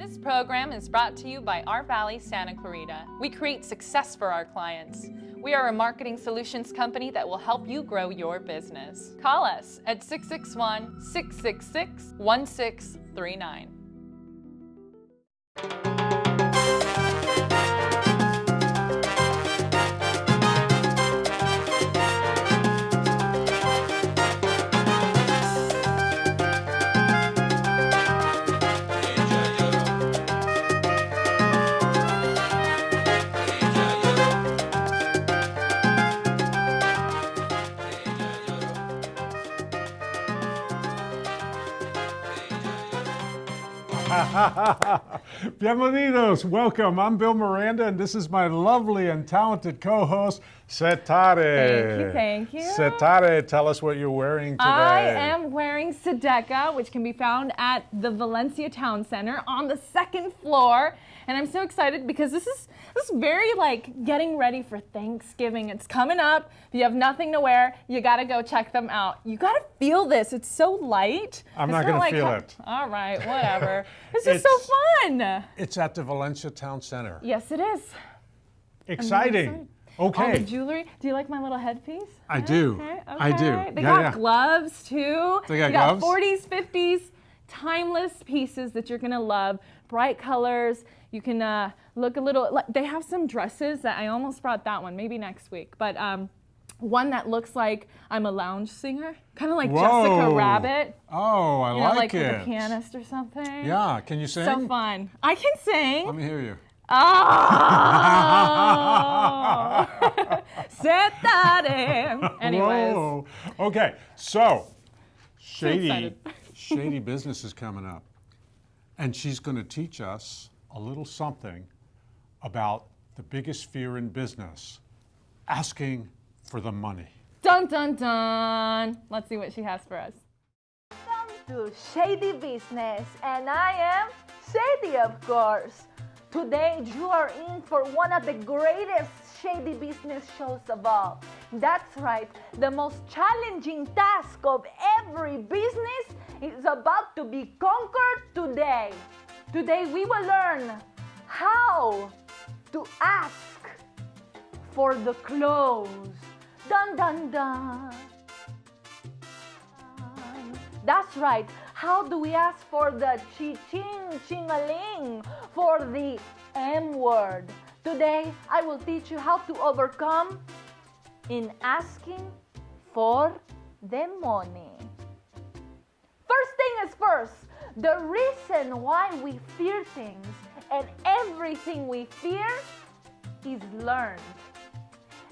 This program is brought to you by Our Valley Santa Clarita. We create success for our clients. We are a marketing solutions company that will help you grow your business. Call us at 661-666-1639. Bienvenidos, welcome. I'm Bill Miranda, and this is my lovely and talented co-host, Setareh. Thank you. Setareh, tell us what you're wearing today. I am wearing Sedeka, which can be found at the Valencia Town Center on the second floor. And I'm so excited because this is very like getting ready for Thanksgiving. It's coming up. If you have nothing to wear, you gotta go check them out. You gotta feel this. It's so light. I'm not gonna feel it. All right, whatever. This is so fun. It's at the Valencia Town Center. Yes, it is. Exciting. Okay. All the jewelry. Do you like my little headpiece? I do. Okay. I do. They got gloves too. They got gloves? 40s, 50s, timeless pieces that you're gonna love. Bright colors. You can look a little, they have some dresses that I almost brought that one, maybe next week. But one that looks like I'm a lounge singer, kind of like Jessica Rabbit. Oh, I like it. Like a pianist or something. Yeah, can you sing? So fun. I can sing. Let me hear you. Oh! Setareh. Anyways. Whoa. Okay, so excited. Shady business is coming up. And she's going to teach us a little something about the biggest fear in business, asking for the money. Dun, dun, dun. Let's see what she has for us. Welcome to Shady Business, and I am Shady, of course. Today, you are in for one of the greatest shady business shows of all. That's right, the most challenging task of every business is about to be conquered today. Today, we will learn how to ask for the close. Dun, dun, dun. That's right. How do we ask for the chi-ching, ching-a-ling, for the M word? Today, I will teach you how to overcome in asking for the money. First thing is first, the reason why we fear things and everything we fear is learned.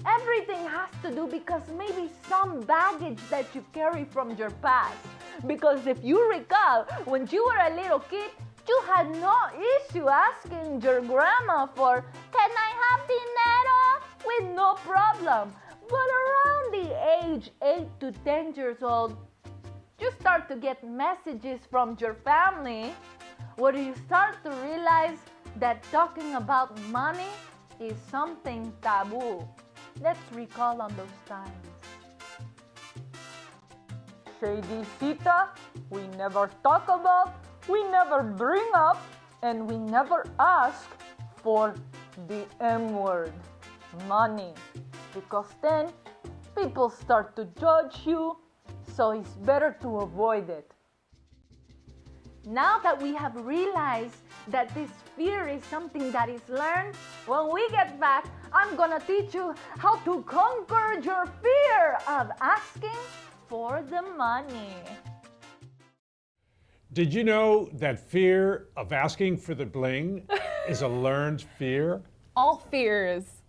Everything has to do because maybe some baggage that you carry from your past. Because if you recall, when you were a little kid, you had no issue asking your grandma for, "Can I have dinero?" with no problem. But around the age 8 to 10 years old, you start to get messages from your family where you start to realize that talking about money is something taboo. Let's recall on those times. Shady Sita, we never talk about, we never bring up, and we never ask for the M word, money. Because then people start to judge you, so it's better to avoid it. Now that we have realized that this fear is something that is learned, when we get back, I'm gonna teach you how to conquer your fear of asking for the money. Did you know that fear of asking for the bling is a learned fear? All fears,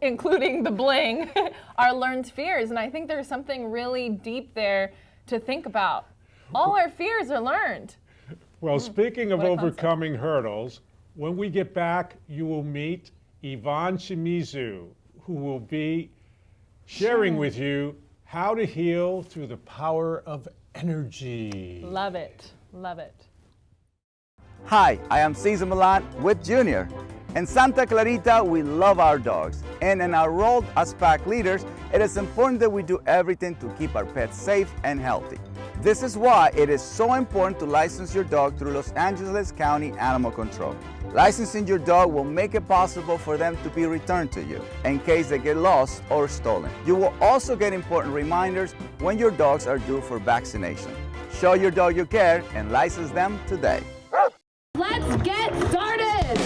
including the bling, are learned fears. And I think there's something really deep there to think about. All our fears are learned. Well, speaking of What a concept. overcoming hurdles, when we get back, you will meet Ivonne Shimizu, who will be sharing with you how to heal through the power of energy. Love it. Love it. Hi, I am Cesar Milan with Junior. In Santa Clarita, we love our dogs, and in our role as pack leaders, it is important that we do everything to keep our pets safe and healthy. This is why it is so important to license your dog through Los Angeles County Animal Control. Licensing your dog will make it possible for them to be returned to you in case they get lost or stolen. You will also get important reminders when your dogs are due for vaccination. Show your dog you care and license them today. Let's get started!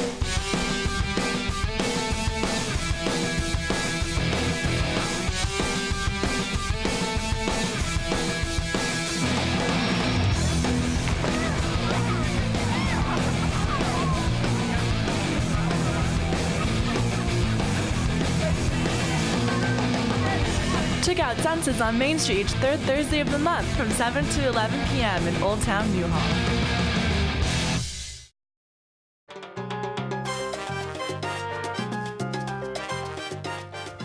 Check out Santa's on Main Street each third Thursday of the month from 7 to 11 p.m. in Old Town Newhall.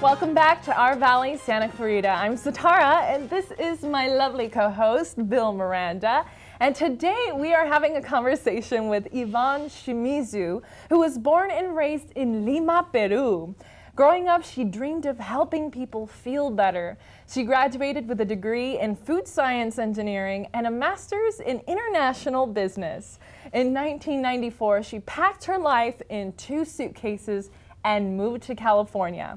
Welcome back to our Valley, Santa Clarita. I'm Setareh, and this is my lovely co-host, Bill Miranda. And today we are having a conversation with Ivonne Shimizu, who was born and raised in Lima, Peru. Growing up, she dreamed of helping people feel better. She graduated with a degree in food science engineering and a master's in international business. In 1994, she packed her life in 2 suitcases and moved to California.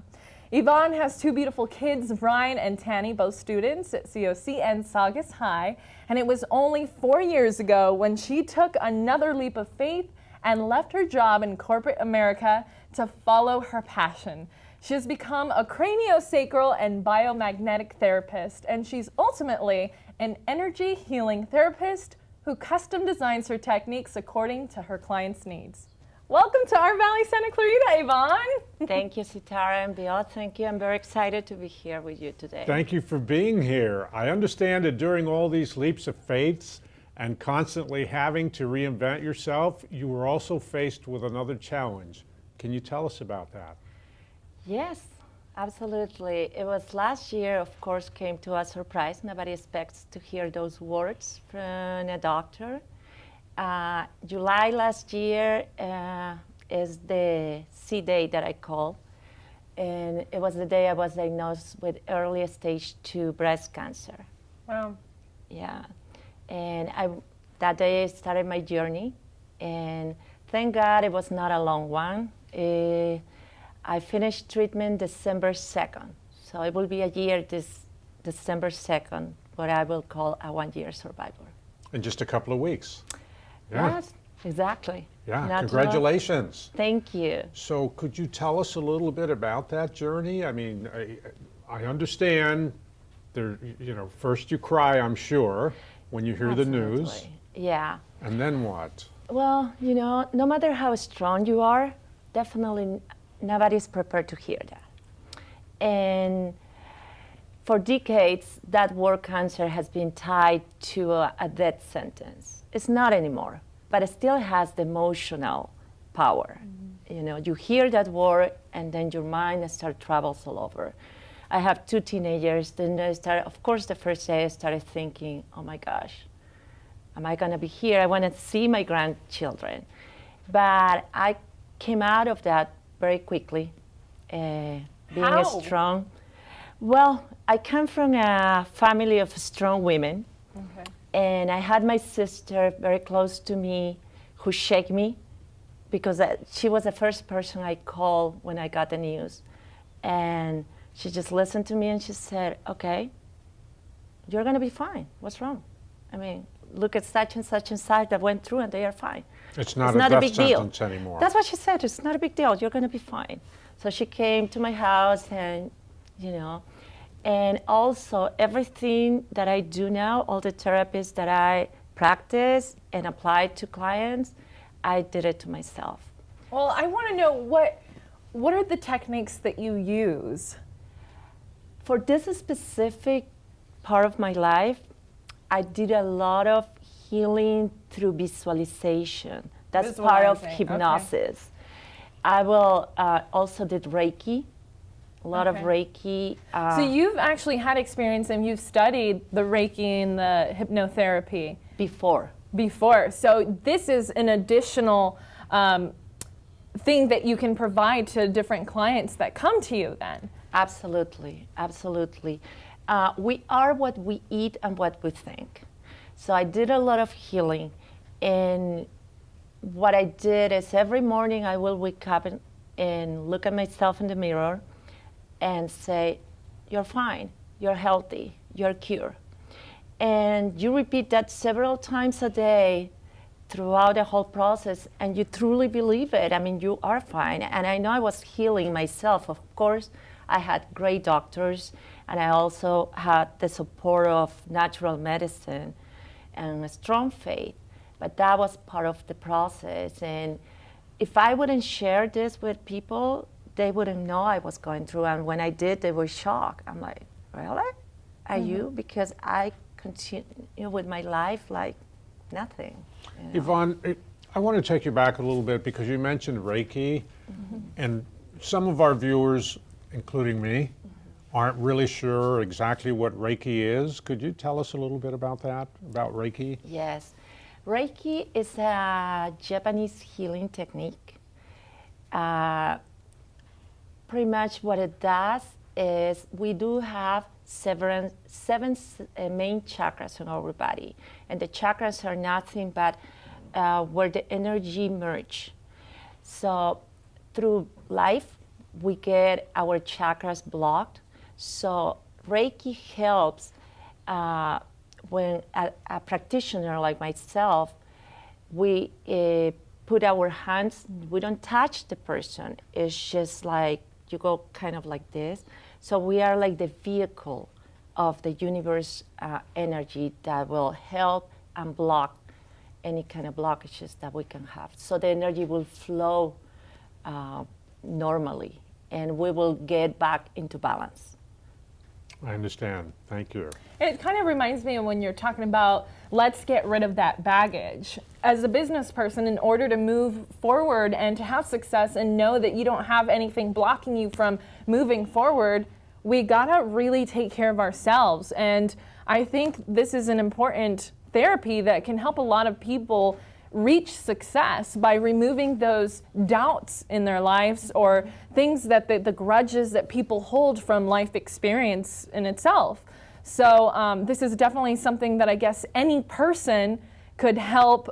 Ivonne has 2 beautiful kids, Ryan and Tanny, both students at COC and Saugus High. And it was only 4 years ago when she took another leap of faith and left her job in corporate America to follow her passion. She has become a craniosacral and biomagnetic therapist, and she's ultimately an energy healing therapist who custom designs her techniques according to her clients' needs. Welcome to our Valley, Santa Clarita, Ivonne. Thank you, Setareh and Bill. Thank you. I'm very excited to be here with you today. Thank you for being here. I understand that during all these leaps of faith and constantly having to reinvent yourself, you were also faced with another challenge. Can you tell us about that? Yes, absolutely. It was last year, of course, came to a surprise. Nobody expects to hear those words from a doctor. July last year is the C day that I call. And it was the day I was diagnosed with early stage 2 breast cancer. Wow. Yeah. And that day I started my journey. And thank God it was not a long one. I finished treatment December 2nd. So it will be a year this December 2nd, what I will call a 1-year survivor. In just a couple of weeks. Yeah. Yes, exactly. Yeah, Not congratulations. Thank you. So could you tell us a little bit about that journey? I mean, I understand there, first you cry, I'm sure, when you hear the news. Absolutely. Yeah. And then what? Well, no matter how strong you are, definitely nobody's prepared to hear that. And for decades, that word cancer has been tied to a death sentence. It's not anymore, but it still has the emotional power. Mm-hmm. You hear that word, and then your mind starts travels all over. I have 2 teenagers. Then of course, the first day I started thinking, oh my gosh, am I gonna be here? I wanna see my grandchildren. But I came out of that very quickly, being strong. Well, I come from a family of strong women. Okay. And I had my sister very close to me who shook me because she was the first person I called when I got the news. And she just listened to me and she said, okay, you're gonna be fine. What's wrong? I mean, look at such and such that went through and they are fine. It's not a big death sentence deal anymore. That's what she said. It's not a big deal. You're gonna be fine. So she came to my house and, and also everything that I do now, all the therapies that I practice and apply to clients, I did it to myself. Well, I want to know what are the techniques that you use? For this specific part of my life, I did a lot of healing through visualization. That's part of hypnosis. Okay. I will also did Reiki, a lot of Reiki. So you've actually had experience and you've studied the Reiki and the hypnotherapy? Before. So this is an additional thing that you can provide to different clients that come to you then. Absolutely, absolutely. We are what we eat and what we think. So I did a lot of healing, and what I did is every morning I will wake up and look at myself in the mirror and say, you're fine, you're healthy, you're cured. And you repeat that several times a day throughout the whole process, and you truly believe it. I mean, you are fine. And I know I was healing myself. Of course, I had great doctors, and I also had the support of natural medicine and a strong faith. But that was part of the process. And if I wouldn't share this with people, they wouldn't know I was going through. And when I did, they were shocked. I'm like, really? Are you? Because I continue with my life like nothing. You know? Ivonne, I want to take you back a little bit because you mentioned Reiki, and some of our viewers, including me, aren't really sure exactly what Reiki is. Could you tell us a little bit about that, about Reiki? Yes. Reiki is a Japanese healing technique. Pretty much what it does is we do have seven main chakras in our body. And the chakras are nothing but where the energy merge. So through life, we get our chakras blocked. So Reiki helps when a practitioner like myself, we put our hands, we don't touch the person. It's just like you go kind of like this. So we are like the vehicle of the universe energy that will help and block any kind of blockages that we can have. So the energy will flow normally, and we will get back into balance. I understand. Thank you. It kind of reminds me of when you're talking about let's get rid of that baggage. As a business person, in order to move forward and to have success and know that you don't have anything blocking you from moving forward, we gotta really take care of ourselves. And I think this is an important therapy that can help a lot of people reach success by removing those doubts in their lives or things that the grudges that people hold from life experience in itself. So this is definitely something that I guess any person could help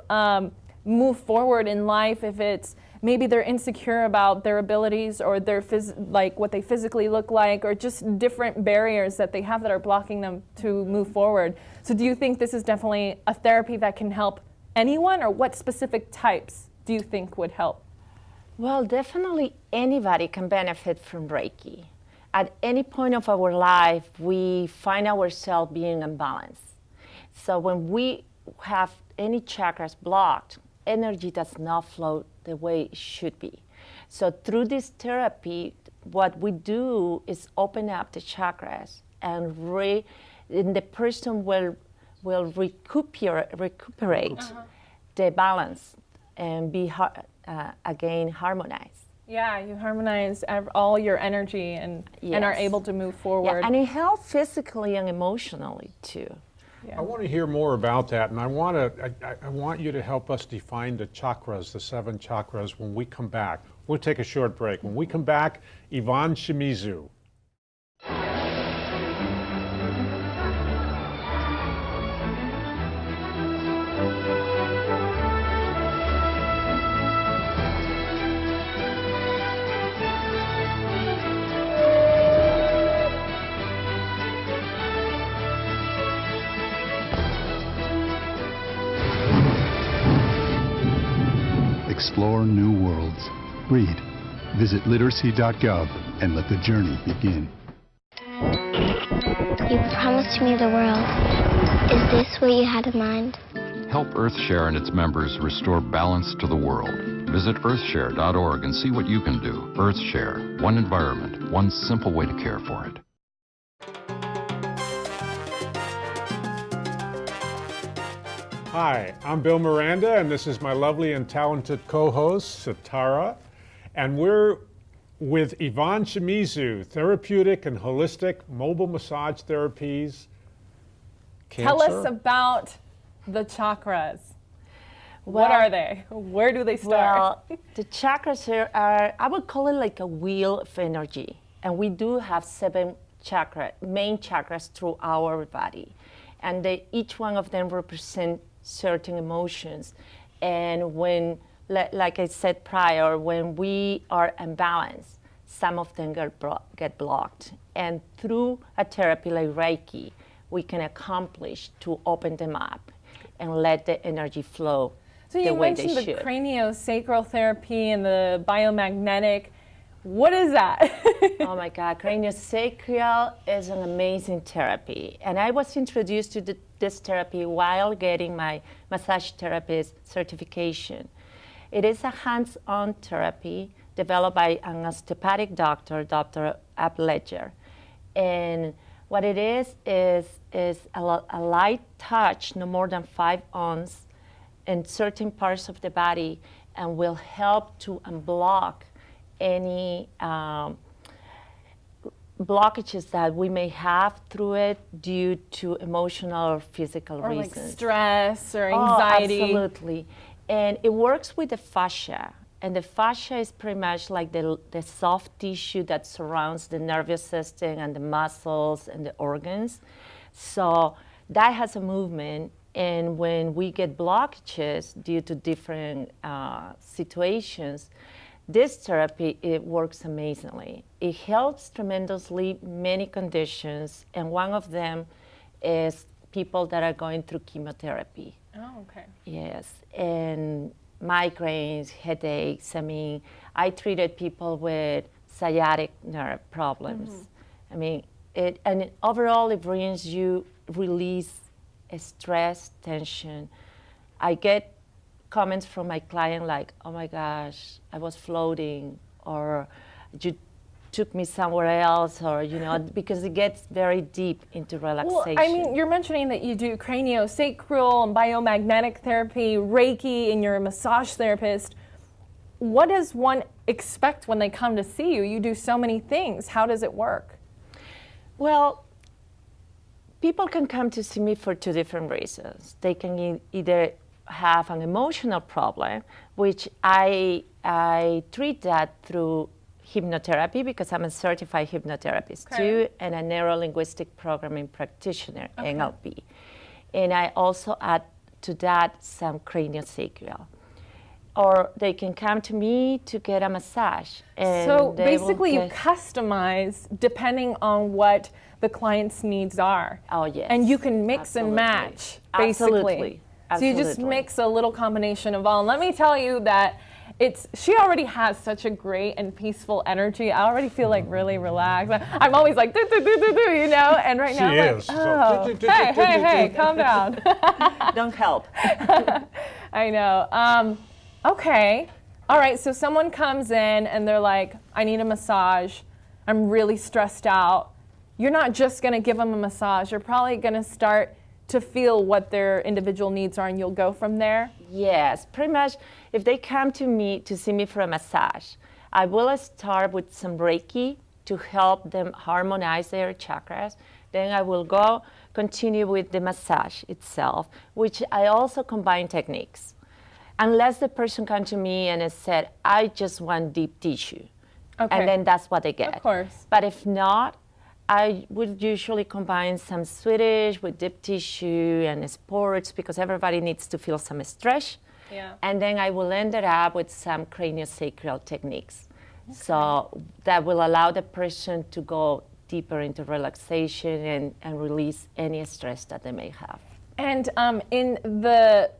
move forward in life if it's maybe they're insecure about their abilities or their like what they physically look like, or just different barriers that they have that are blocking them to move forward. So do you think this is definitely a therapy that can help anyone, or what specific types do you think would help? Well, definitely anybody can benefit from Reiki. At any point of our life, we find ourselves being imbalanced. So when we have any chakras blocked, energy does not flow the way it should be. So through this therapy, what we do is open up the chakras, and the person will recuperate the balance and be again harmonized. Yeah, you harmonize all your energy and are able to move forward. Yeah, and it helps physically and emotionally too. Yeah. I want to hear more about that, and I want you to help us define the chakras, the 7 chakras, when we come back. We'll take a short break. When we come back, Ivonne Shimizu. Explore new worlds. Read. Visit literacy.gov and let the journey begin. You promised me the world. Is this what you had in mind? Help EarthShare and its members restore balance to the world. Visit earthshare.org and see what you can do. EarthShare. One environment. One simple way to care for it. Hi, I'm Bill Miranda, and this is my lovely and talented co-host, Setareh. And we're with Ivonne Shimizu, therapeutic and holistic mobile massage therapies. Tell us about the chakras. What are they? Where do they start? Well, the chakras are, I would call it like a wheel of energy. And we do have 7 main chakras through our body. And each one of them represent certain emotions. And when, like I said prior, when we are imbalanced, some of them get blocked. And through a therapy like Reiki, we can accomplish to open them up and let the energy flow. So you mentioned the craniosacral therapy and the biomagnetic. What is that? Oh my God, craniosacral is an amazing therapy. And I was introduced to this therapy while getting my massage therapist certification. It is a hands-on therapy developed by an osteopathic doctor, Dr. Ab Ledger. And what it is a light touch, no more than 5 ounces, in certain parts of the body, and will help to unblock any blockages that we may have through it due to emotional or physical reasons. Like stress or anxiety. Oh, absolutely. And it works with the fascia. And the fascia is pretty much like the soft tissue that surrounds the nervous system and the muscles and the organs. So that has a movement. And when we get blockages due to different situations, this therapy, it works amazingly. It helps tremendously many conditions, and one of them is people that are going through chemotherapy. Oh, okay. Yes, and migraines, headaches. I mean, I treated people with sciatic nerve problems. I mean, overall it brings you release stress, tension. I get comments from my client like, oh my gosh, I was floating, or you took me somewhere else, or, because it gets very deep into relaxation. Well, I mean, you're mentioning that you do craniosacral and biomagnetic therapy, Reiki, and you're a massage therapist. What does one expect when they come to see you? You do so many things. How does it work? Well, people can come to see me for 2 different reasons. They can either have an emotional problem, which I treat that through hypnotherapy, because I'm a certified hypnotherapist too, and a neuro-linguistic programming practitioner, NLP. And I also add to that some craniosacral. Or they can come to me to get a massage. And so basically you customize depending on what the client's needs are. Oh, yes. And you can mix and match, basically. Absolutely. So you just mix a little combination of all. And let me tell you that she already has such a great and peaceful energy. I already feel like really relaxed. I'm always like, do, and right now I'm like, oh, hey, calm down. Don't help. I know. Okay. All right, so someone comes in and they're like, I need a massage. I'm really stressed out. You're not just gonna give them a massage. You're probably gonna start to feel what their individual needs are, and you'll go from there? Yes, pretty much. If they come to me to see me for a massage, I will start with some Reiki to help them harmonize their chakras. Then I will continue with the massage itself, which I also combine techniques. Unless the person comes to me and has said, I just want deep tissue. Okay. And then that's what they get. Of course. But if not, I would usually combine some Swedish with deep tissue and sports, because everybody needs to feel some stretch. Yeah. And then I will end it up with some craniosacral techniques. Okay. So that will allow the person to go deeper into relaxation and release any stress that they may have. And in the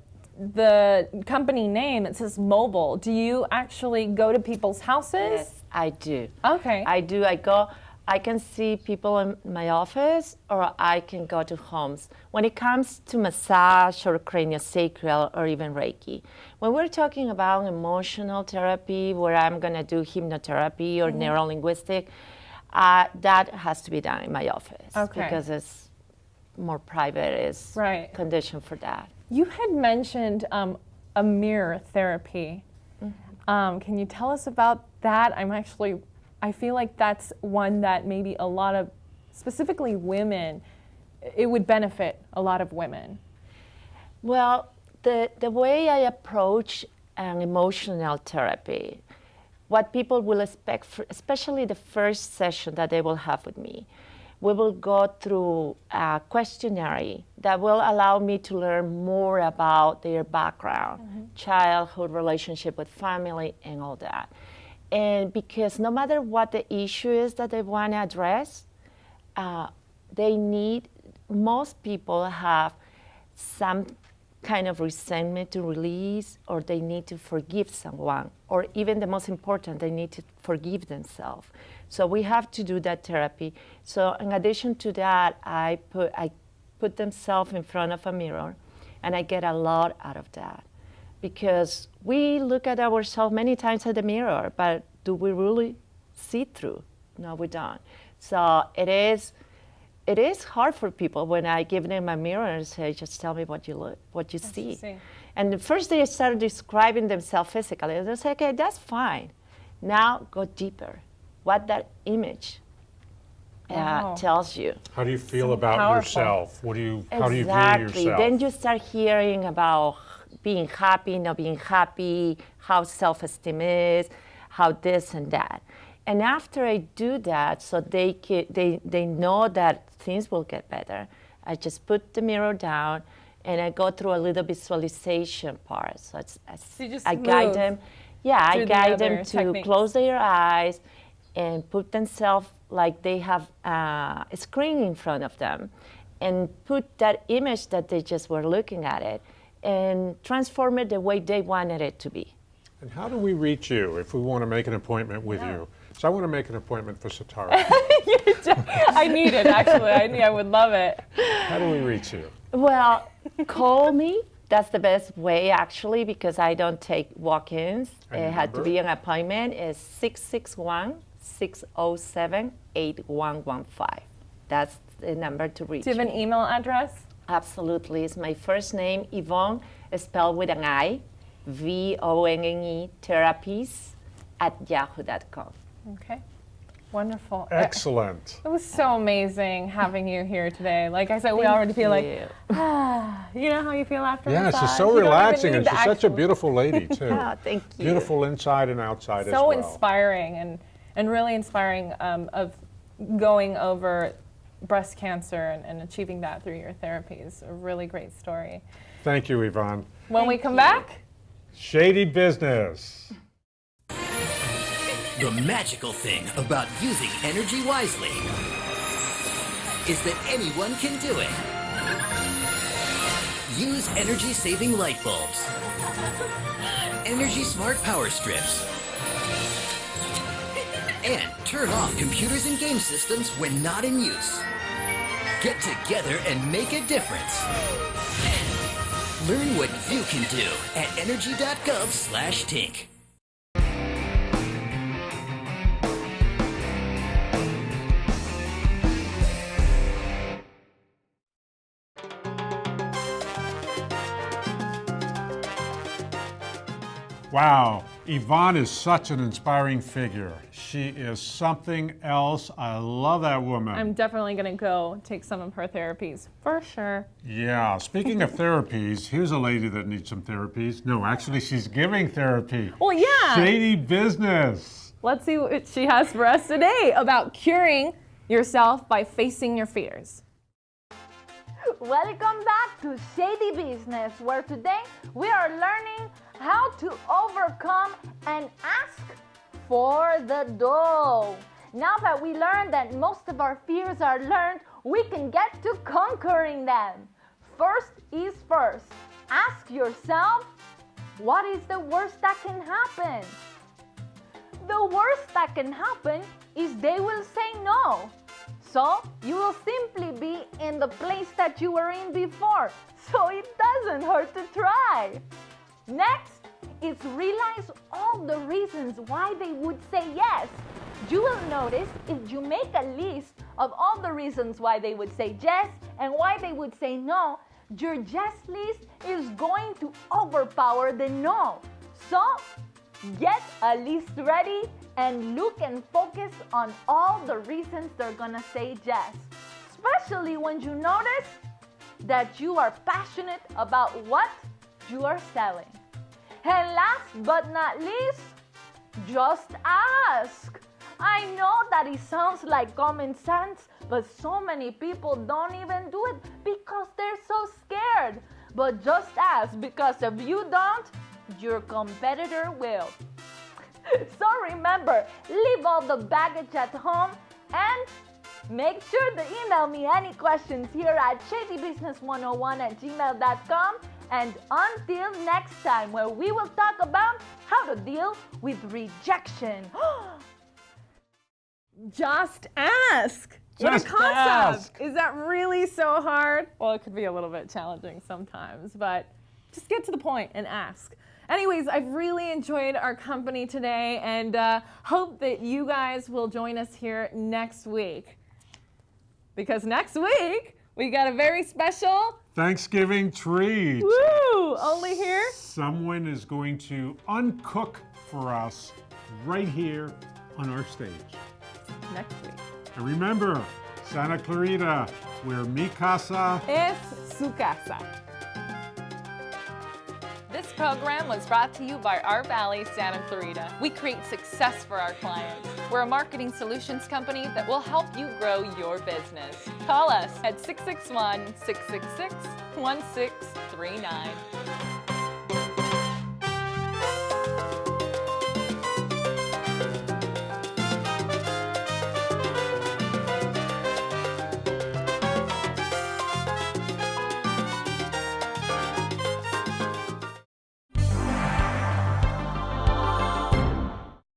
company name, it says mobile. Do you actually go to people's houses? Yes, I do. Okay. I do. I can see people in my office, or I can go to homes. When it comes to massage or craniosacral or even Reiki, when we're talking about emotional therapy, where I'm going to do hypnotherapy or neuro-linguistic, that has to be done in my office, because it's more private, it's conditioned for that. You had mentioned a mirror therapy. Can you tell us about that? I feel like that's one that maybe a lot of, specifically women, it would benefit a lot of women. Well, The way I approach an emotional therapy, what people will expect, especially the first session that they will have with me, we will go through a questionnaire that will allow me to learn more about their background, childhood, relationship with family, and all that. And because no matter what the issue is that they want to address, most people have some kind of resentment to release, or they need to forgive someone, or even the most important, they need to forgive themselves. So we have to do that therapy. So in addition to that, I put themselves in front of a mirror, and I get a lot out of that. Because we look at ourselves many times at the mirror, but do we really see through? No, we don't. So it is hard for people when I give them a mirror and say, just tell me what you see. And the first they start describing themselves physically, and they say, okay, that's fine. Now go deeper. What that image tells you. How do you feel about yourself? How do you view Exactly. yourself? Then you start hearing about being happy, not being happy, how self-esteem is, how this and that. And after I do that, so they know that things will get better, I just put the mirror down and I go through a little visualization part. So I guide them. Yeah, I guide them to close their eyes and put themselves like they have a screen in front of them, and put that image that they just were looking at it and transform it the way they wanted it to be. And how do we reach you if we want to make an appointment with you? So I want to make an appointment for Setareh. I need it, actually. I would love it. How do we reach you? Well, call me. That's the best way, actually, because I don't take walk-ins. It had to be an appointment. It's 661-607-8115. That's the number to reach. Do you have an email address? Absolutely. It's my first name, Ivonne, spelled with an I, VONNE, therapies@yahoo.com. Okay. Wonderful. Excellent. It was so amazing having you here today. Like I said, we already feel like, you know how you feel after a massage? She's so relaxing, and she's such a beautiful lady, too. Thank you. Beautiful inside and outside as well. So inspiring, and really inspiring of going over breast cancer and achieving that through your therapies. A really great story. Thank you, Ivonne. When we come back, Shady Business. The magical thing about using energy wisely is that anyone can do it. Use energy-saving light bulbs, energy smart power strips, and turn off computers and game systems when not in use. Get together and make a difference. Learn what you can do at energy.gov/tink. Wow, Ivonne is such an inspiring figure. She is something else. I love that woman. I'm definitely going to go take some of her therapies, for sure. Yeah, speaking of therapies, here's a lady that needs some therapies. No, actually, she's giving therapy. Well, yeah. Shady Business. Let's see what she has for us today about curing yourself by facing your fears. Welcome back to Shady Business, where today we are learning how to overcome and ask for the dough. Now that we learned that most of our fears are learned, we can get to conquering them. First is first. Ask yourself, what is the worst that can happen? The worst that can happen is they will say no. So you will simply be in the place that you were in before. So it doesn't hurt to try. Next is realize all the reasons why they would say yes. You will notice if you make a list of all the reasons why they would say yes and why they would say no, your yes list is going to overpower the no. So get a list ready and look and focus on all the reasons they're gonna say yes. Especially when you notice that you are passionate about what you are selling. And last but not least, just ask. I know that it sounds like common sense, but so many people don't even do it because they're so scared. But just ask, because if you don't, your competitor will. So remember, leave all the baggage at home and make sure to email me any questions here at shadybusiness101@gmail.com. And until next time, where we will talk about how to deal with rejection. Just ask. What a Just concept. ask. Is that really so hard? Well, it could be a little bit challenging sometimes, but just get to the point and ask. Anyways, I've really enjoyed our company today and hope that you guys will join us here next week. Because next week, we got a very special Thanksgiving treat. Woo! Only here? Someone is going to uncook for us right here on our stage. Next week. And remember, Santa Clarita, where mi casa Es su casa. This program was brought to you by Our Valley Santa Clarita. We create success for our clients. We're a marketing solutions company that will help you grow your business. Call us at 661-666-1639.